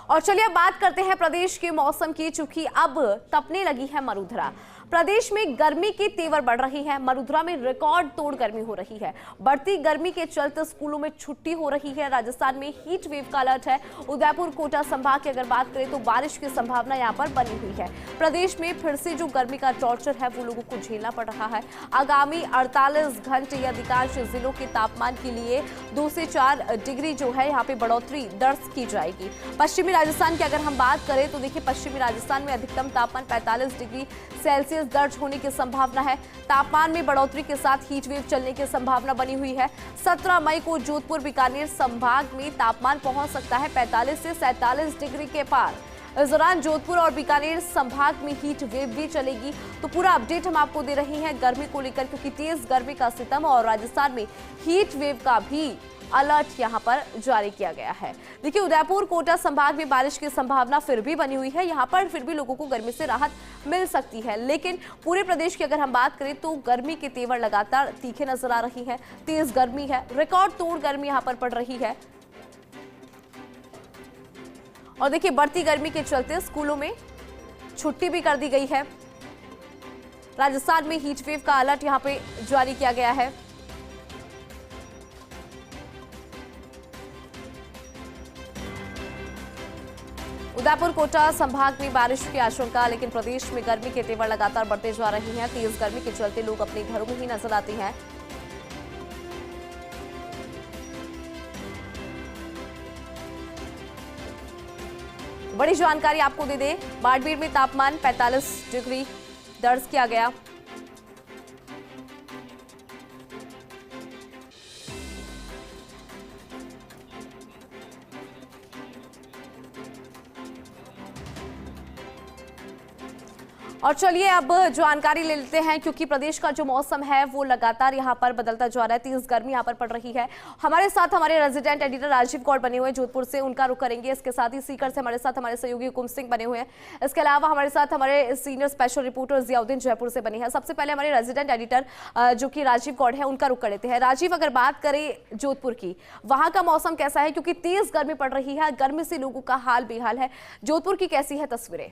और चलिए अब बात करते हैं प्रदेश के मौसम की। चूंकि अब तपने लगी है मरुधरा, प्रदेश में गर्मी के तेवर बढ़ रही है। मरुधरा में रिकॉर्ड तोड़ गर्मी हो रही है। बढ़ती गर्मी के चलते स्कूलों में छुट्टी हो रही है। राजस्थान में हीट वेव का अलर्ट है। उदयपुर कोटा संभाग की अगर बात करें तो बारिश की संभावना यहां पर बनी हुई है। प्रदेश में फिर से जो गर्मी का टॉर्चर है वो लोगों को झेलना पड़ रहा है। आगामी 48 घंटे अधिकांश जिलों के तापमान के लिए 2 से 4 डिग्री जो है यहाँ पे बढ़ोतरी दर्ज की जाएगी। पश्चिमी राजस्थान की अगर हम बात करें तो देखिए, पश्चिमी राजस्थान में अधिकतम तापमान 45 डिग्री सेल्सियस दर्ज होने की संभावना है। तापमान में बढ़ोतरी के साथ हीट वेव चलने की संभावना बनी हुई है। 17 मई को जोधपुर बीकानेर संभाग में तापमान पहुंच सकता है 45 से 47 डिग्री के पार। इस दौरान जोधपुर और बीकानेर संभाग में हीट वेव भी चलेगी। तो पूरा अपडेट हम आपको दे रहे हैं गर्मी को लेकर, क्योंकि तेज गर्मी का सितम और राजस्थान में हीट वेव का भी अलर्ट यहां पर जारी किया गया है। देखिए, उदयपुर कोटा संभाग में बारिश की संभावना फिर भी बनी हुई है। यहां पर फिर भी लोगों को गर्मी से राहत मिल सकती है, लेकिन पूरे प्रदेश की अगर हम बात करें तो गर्मी के तेवर लगातार तीखे नजर आ रही है। तेज गर्मी है, रिकॉर्ड तोड़ गर्मी यहां पर पड़ रही है। और देखिए, बढ़ती गर्मी के चलते स्कूलों में छुट्टी भी कर दी गई है। राजस्थान में हीट वेव का अलर्ट यहां पे जारी किया गया है। उदयपुर कोटा संभाग में बारिश की आशंका, लेकिन प्रदेश में गर्मी के तेवर लगातार बढ़ते जा रहे हैं। तेज गर्मी के चलते लोग अपने घरों में ही नजर आते हैं। बड़ी जानकारी आपको दे दें, बाड़मेर में तापमान 45 डिग्री दर्ज किया गया। और चलिए अब जानकारी ले लेते हैं, क्योंकि प्रदेश का जो मौसम है वो लगातार यहाँ पर बदलता जा रहा है। तेज गर्मी यहाँ पर पड़ रही है। हमारे साथ हमारे रेजिडेंट एडिटर राजीव गौड़ बने हुए हैं जोधपुर से, उनका रुख करेंगे। इसके साथ ही सीकर से हमारे साथ हमारे सहयोगी हुकुम सिंह बने हुए हैं। इसके अलावा हमारे साथ हमारे senior special reporter Ziauddin Jaipur से बने हैं। सबसे पहले हमारे रेजिडेंट एडिटर जो कि राजीव गौड़ है, उनका रुख कर लेते हैं। राजीव, अगर बात करें जोधपुर की, वहां का मौसम कैसा है? क्योंकि तेज गर्मी पड़ रही है, गर्मी से लोगों का हाल बेहाल है। जोधपुर की कैसी है तस्वीरें?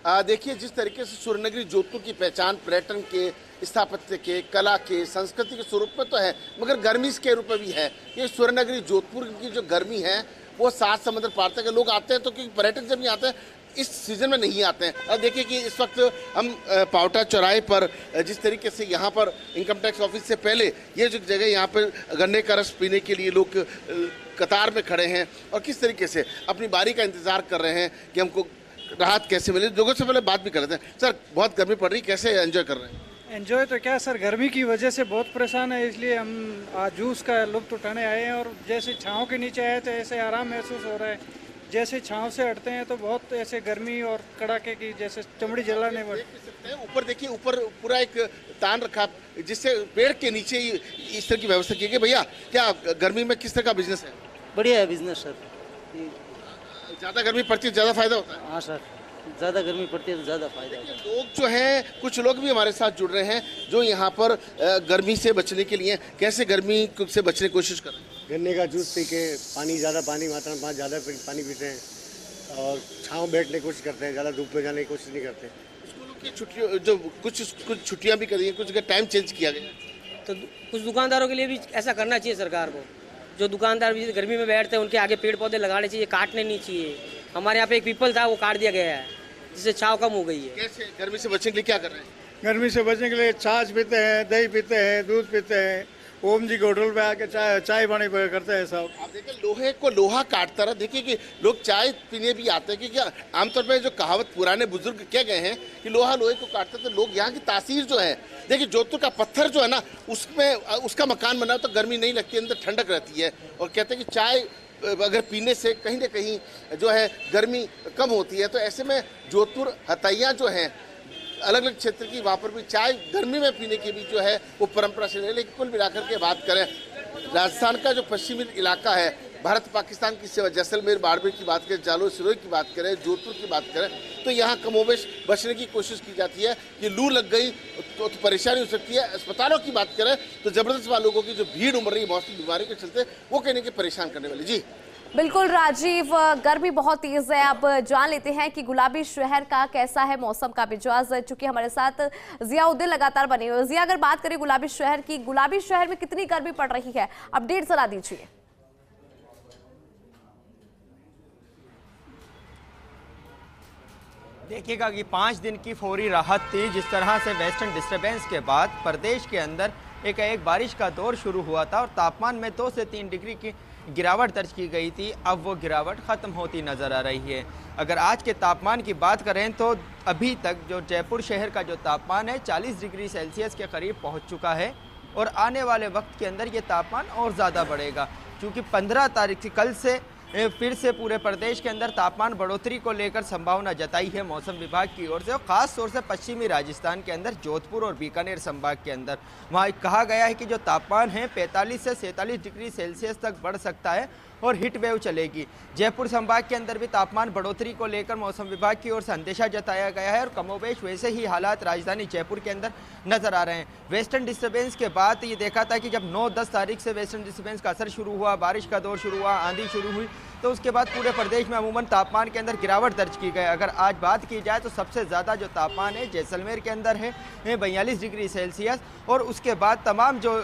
देखिए, जिस तरीके से स्वर्णनगरी जोधपुर की पहचान पर्यटन के, स्थापत्य के, कला के, संस्कृति के स्वरूप में तो है, मगर गर्मी के रूप में भी है। ये स्वर्णनगरी जोधपुर की जो गर्मी है वो 7 समुद्र पार तक लोग आते हैं। तो क्योंकि पर्यटक जब नहीं आते हैं, इस सीजन में नहीं आते हैं। अब देखिए कि इस वक्त हम पावटा चौराहे पर, जिस तरीके से यहाँ पर इनकम टैक्स ऑफिस से पहले ये जो जगह, यहाँ पर गन्ने का रस पीने के लिए लोग कतार में खड़े हैं और किस तरीके से अपनी बारी का इंतजार कर रहे हैं कि हमको राहत कैसे मिले। लोगों से पहले बात भी कर लेते हैं। सर, बहुत गर्मी पड़ रही, कैसे एंजॉय कर रहे हैं? एंजॉय तो क्या सर, गर्मी की वजह से बहुत परेशान है, इसलिए हम आज जूस का लुत्फ उठाने आए हैं। और जैसे छाँव के नीचे आए तो ऐसे आराम महसूस हो रहा है। जैसे छाँव से हटते हैं तो बहुत ऐसे गर्मी और कड़ाके की जैसे चमड़ी जलाने वाली। ऊपर देखिए, ऊपर पूरा एक तान रखा जिससे पेड़ के नीचे इस तरह की व्यवस्था की गई। भैया, क्या गर्मी में किस तरह का बिजनेस है? बढ़िया है बिजनेस सर। ज़्यादा गर्मी पड़ती है ज़्यादा फायदा होता है? हाँ सर, ज़्यादा गर्मी पड़ती है तो ज़्यादा फायदा होता है। लोग जो हैं, कुछ लोग भी हमारे साथ जुड़ रहे हैं जो यहाँ पर गर्मी से बचने के लिए कैसे गर्मी से बचने की कोशिश कर रहे हैं। गन्ने का जूस पी के, पानी मात्रा में ज़्यादा पानी पीते हैं और छाँव बैठने की कोशिश करते हैं, ज़्यादा धूप में जाने की कोशिश नहीं करते। स्कूलों की छुट्टियों, जो कुछ छुट्टियाँ भी करी हैं, कुछ जगह टाइम चेंज किया गया, तो कुछ दुकानदारों के लिए भी ऐसा करना चाहिए सरकार को। जो दुकानदार भी गर्मी में बैठते हैं उनके आगे पेड़ पौधे लगाने चाहिए, काटने नहीं चाहिए। हमारे यहाँ पे एक पीपल था, वो काट दिया गया है, जिससे छाँव कम हो गई है। कैसे गर्मी से बचने के लिए क्या कर रहे हैं? गर्मी से बचने के लिए छाछ पीते हैं, दही पीते हैं, दूध पीते हैं। ओम जी के होटल पे आके चाय पानी करते हैं सब। आप देखिए, लोहे को लोहा काटता रहा। देखिए कि लोग चाय पीने भी आते हैं, क्योंकि आमतौर पर जो कहावत पुराने बुजुर्ग कह गए हैं कि लोहा लोहे को काटता, तो लोग यहाँ की तासीर जो है, देखिए जोधपुर का पत्थर जो है ना, उसमें उसका मकान बना तो गर्मी नहीं लगती, अंदर ठंडक रहती है। और कहते हैं कि चाय अगर पीने से कहीं ना कहीं जो है गर्मी कम होती है। तो ऐसे में जोधपुर हथैया जो हैं अलग अलग क्षेत्र की, वहाँ पर भी चाय गर्मी में पीने की भी जो है वो परंपरा से है। लेकिन कुल मिलाकर के बात करें, राजस्थान का जो पश्चिमी इलाका है, भारत पाकिस्तान की सेवा, जैसलमेर बाड़मेर की बात करें, जालोर सिरोही की बात करें, जोधपुर की बात करें, तो यहाँ कमोबेश बचने की कोशिश की जाती है कि लू लग गई तो परेशानी हो सकती है। अस्पतालों की बात करें तो जबरदस्त लोगों की जो भीड़ उमड़ रही है मौसमी बीमारी के चलते, वो कहने के परेशान करने वाली। जी बिल्कुल राजीव, गर्मी बहुत तेज है। अब जान लेते हैं कि गुलाबी शहर का कैसा है मौसम का मिजाज, चूंकि हमारे साथ जियाउद्दीन लगातार बने हुए। जिया, अगर बात करें गुलाबी शहर की, गुलाबी शहर में कितनी गर्मी पड़ रही है, अपडेट जरा दीजिए। देखिएगा कि 5 दिन की फौरी राहत थी। जिस तरह से वेस्टर्न डिस्टर्बेंस के बाद प्रदेश के अंदर एक बारिश का दौर शुरू हुआ था और तापमान में 2 से 3 डिग्री की गिरावट दर्ज की गई थी, अब वो गिरावट ख़त्म होती नज़र आ रही है। अगर आज के तापमान की बात करें तो अभी तक जो जयपुर शहर का जो तापमान है 40 डिग्री सेल्सियस के करीब पहुंच चुका है और आने वाले वक्त के अंदर ये तापमान और ज़्यादा बढ़ेगा, क्योंकि 15 तारीख से कल से फिर से पूरे प्रदेश के अंदर तापमान बढ़ोतरी को लेकर संभावना जताई है मौसम विभाग की ओर से, और ख़ास तौर से पश्चिमी राजस्थान के अंदर जोधपुर और बीकानेर संभाग के अंदर वहाँ कहा गया है कि जो तापमान है 45 से 47 डिग्री सेल्सियस तक बढ़ सकता है और हीट वेव चलेगी। जयपुर संभाग के अंदर भी तापमान बढ़ोतरी को लेकर मौसम विभाग की ओर से अंदेशा जताया गया है और कमोबेश वैसे ही हालात राजधानी जयपुर के अंदर नजर आ रहे हैं। वेस्टर्न डिस्टर्बेंस के बाद ये देखा था कि जब 9-10 तारीख से वेस्टर्न डिस्टर्बेंस का असर शुरू हुआ, बारिश का दौर शुरू हुआ, आंधी शुरू हुई, तो उसके बाद पूरे प्रदेश में अमूमन तापमान के अंदर गिरावट दर्ज की गई। अगर आज बात की जाए तो सबसे ज़्यादा जो तापमान है जैसलमेर के अंदर है 42 डिग्री सेल्सियस, और उसके बाद तमाम जो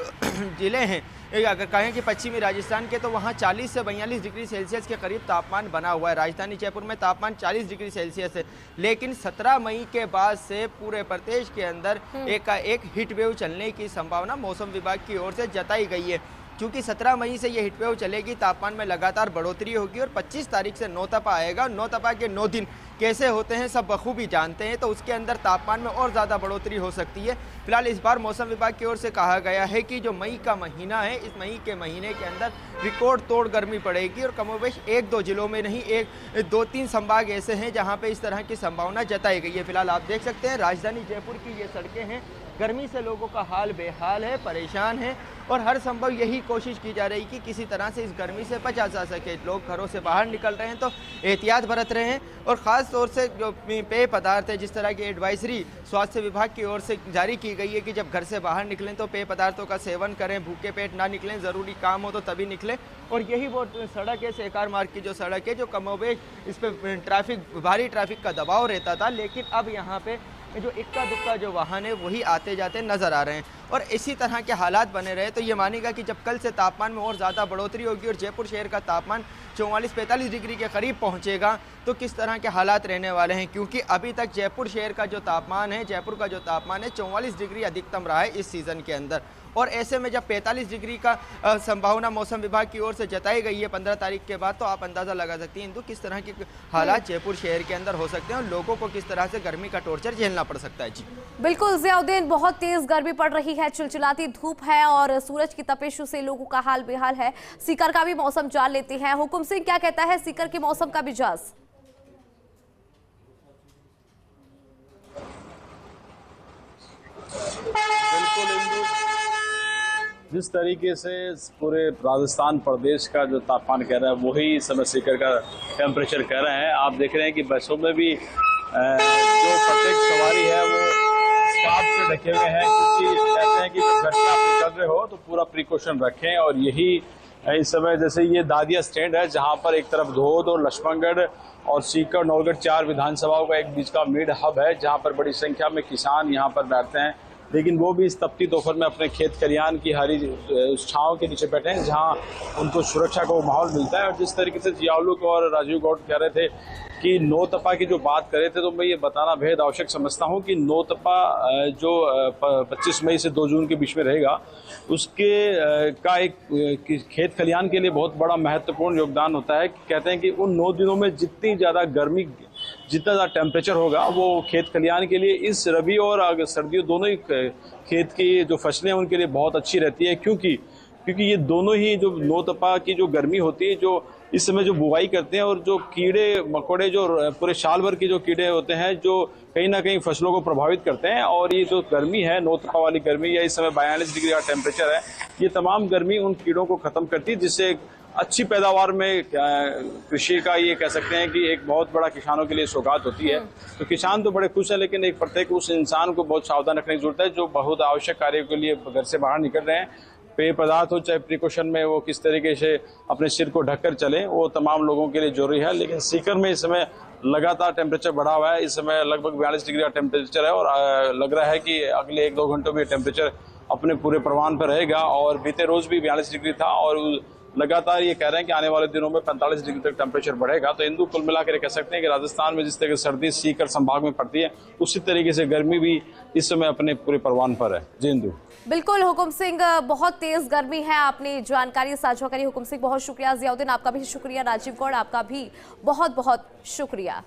ज़िले हैं अगर कहें कि पश्चिमी राजस्थान के, तो वहाँ 40 से 42 डिग्री सेल्सियस के करीब तापमान बना हुआ है। राजधानी जयपुर में तापमान 40 डिग्री सेल्सियस है, लेकिन 17 मई के बाद से पूरे प्रदेश के अंदर एक हीट वेव चलने की संभावना मौसम विभाग की ओर से जताई गई है, क्योंकि 17 मई से ये हीट वेव चलेगी, तापमान में लगातार बढ़ोतरी होगी और 25 तारीख से नौतपा आएगा। नौतपा के 9 दिन कैसे होते हैं सब बखूबी जानते हैं, तो उसके अंदर तापमान में और ज़्यादा बढ़ोतरी हो सकती है। फिलहाल इस बार मौसम विभाग की ओर से कहा गया है कि जो मई का महीना है, इस मई के महीने के अंदर रिकॉर्ड तोड़ गर्मी पड़ेगी और कमोबेश 1-2 जिलों में नहीं, 1-2-3 संभाग ऐसे हैं जहाँ पे इस तरह की संभावना जताई गई है। फिलहाल आप देख सकते हैं राजधानी जयपुर की ये सड़कें हैं, गर्मी से लोगों का हाल बेहाल है, परेशान है, और हर संभव यही कोशिश की जा रही कि किसी तरह से इस गर्मी से बचा जा सके। लोग घरों से बाहर निकल रहे हैं तो एहतियात बरत रहे हैं, और ख़ास तौर से जो पेय पदार्थ है, जिस तरह की एडवाइजरी स्वास्थ्य विभाग की ओर से जारी की गई है कि जब घर से बाहर निकलें तो पेय पदार्थों का सेवन करें, भूखे पेट ना निकलें, ज़रूरी काम हो तो तभी निकलें। और यही वो सड़क है, सहकार मार्ग की जो सड़क है, जो कमोबेश इस पर भारी ट्रैफिक का दबाव रहता था, लेकिन अब यहाँ पे जो इक्का दुक्का जो वाहन है वही आते जाते नज़र आ रहे हैं। और इसी तरह के हालात बने रहे तो ये मानेगा कि जब कल से तापमान में और ज़्यादा बढ़ोतरी होगी और जयपुर शहर का तापमान 44-45 डिग्री के करीब पहुंचेगा, तो किस तरह के हालात रहने वाले हैं, क्योंकि अभी तक जयपुर शहर का जो तापमान है, जयपुर का जो तापमान है 44 डिग्री अधिकतम रहा है इस सीज़न के अंदर। और ऐसे में जब 45 डिग्री का संभावना मौसम विभाग की ओर से जताई गई है 15 तारीख के बाद, तो आप अंदाज़ा लगा सकती हैं इंदु किस तरह के हालात जयपुर शहर के अंदर हो सकते हैं और लोगों को किस तरह से गर्मी का टॉर्चर झेलना पड़ सकता है। जी बिल्कुल जियाउद्दीन, बहुत तेज गर्मी पड़ रही है, चिलचिलाती धूप है और सूरज की तपिश से लोगों का हाल बेहाल है। सीकर का भी मौसम जान लेते हैं। हुकुम सिंह, क्या कहता है सीकर के मौसम का मिजाज? बिल्कुल इंदु, जिस तरीके से पूरे राजस्थान प्रदेश का जो तापमान कह रहा है वही इस समय सीकर का टेम्परेचर कह रहे हैं। आप देख रहे हैं कि बसों में भी जो प्रत्येक सवारी है वो स्कार्फ से ढके हुए हैं, क्योंकि कहते हैं कि जब घर से आप निकल रहे हो तो पूरा प्रिकॉशन रखें। और यही इस समय जैसे ये दादिया स्टैंड है, जहाँ पर एक तरफ धोद और लक्ष्मणगढ़ और सीकर नौलगढ़ 4 विधानसभाओं का एक बीच का मिड हब है, जहाँ पर बड़ी संख्या में किसान यहाँ पर बैठते हैं, लेकिन वो भी इस तपती दोपहर में अपने खेत खलिहान की हरी छांव के नीचे बैठे हैं, जहां उनको सुरक्षा का वो माहौल मिलता है। और जिस तरीके से जियाउल्लुक और राजीव गौड़ कह रहे थे कि नौतपा की जो बात कर रहे थे, तो मैं ये बताना बेहद आवश्यक समझता हूं कि नौतपा जो 25 मई से 2 जून के बीच में रहेगा, उसके का एक खेत खलिहान के लिए बहुत बड़ा महत्वपूर्ण योगदान होता है। कहते हैं कि उन 9 दिनों में जितनी ज़्यादा गर्मी, जितना ज़्यादा टेम्परेचर होगा, वो खेत खलिहान के लिए इस रबी और सर्दियों दोनों ही खेत की जो फसलें उनके लिए बहुत अच्छी रहती है, क्योंकि ये दोनों ही जो नौतपा की जो गर्मी होती है, जो इस समय जो बुवाई करते हैं, और जो कीड़े मकोड़े जो पूरे साल भर के जो कीड़े होते हैं जो कहीं ना कहीं फसलों को प्रभावित करते हैं, और ये जो गर्मी है नौतपा वाली गर्मी, या इस समय 42 डिग्री का टेम्परेचर है, ये तमाम गर्मी उन कीड़ों को खत्म करती है, जिससे अच्छी पैदावार में कृषि का ये कह सकते हैं कि एक बहुत बड़ा किसानों के लिए सौगात होती है। तो किसान तो बड़े खुश है, लेकिन एक प्रत्येक उस इंसान को बहुत सावधान रखने की जरूरत है जो बहुत आवश्यक कार्य के लिए घर से बाहर निकल रहे हैं। पेय पदार्थ हो चाहे प्रिकॉशन में वो किस तरीके से अपने सिर को ढककर चलें, वो तमाम लोगों के लिए जरूरी है। लेकिन सीकर में इस समय लगातार टेम्परेचर बढ़ा हुआ है। इस समय लगभग 42 डिग्री का टेम्परेचर है और लग रहा है कि अगले 1-2 घंटों में टेम्परेचर अपने पूरे प्रमाण पर रहेगा। और बीते रोज भी 42 डिग्री था और लगातार ये कह रहे हैं कि आने वाले दिनों में 45 डिग्री तक टेम्परेचर बढ़ेगा। तो इंदु कुल मिलाकर कह सकते हैं कि राजस्थान में जिस तरह की सर्दी सीकर संभाग में पड़ती है, उसी तरीके से गर्मी भी इस समय अपने पूरे परवान पर है। जी इंदु। बिल्कुल हुकुम सिंह, बहुत तेज गर्मी है, आपने जानकारी साझा करी। हुकुम सिंह बहुत शुक्रिया। जियाउद्दीन आपका भी शुक्रिया। राजीव गौड़ आपका भी बहुत बहुत शुक्रिया।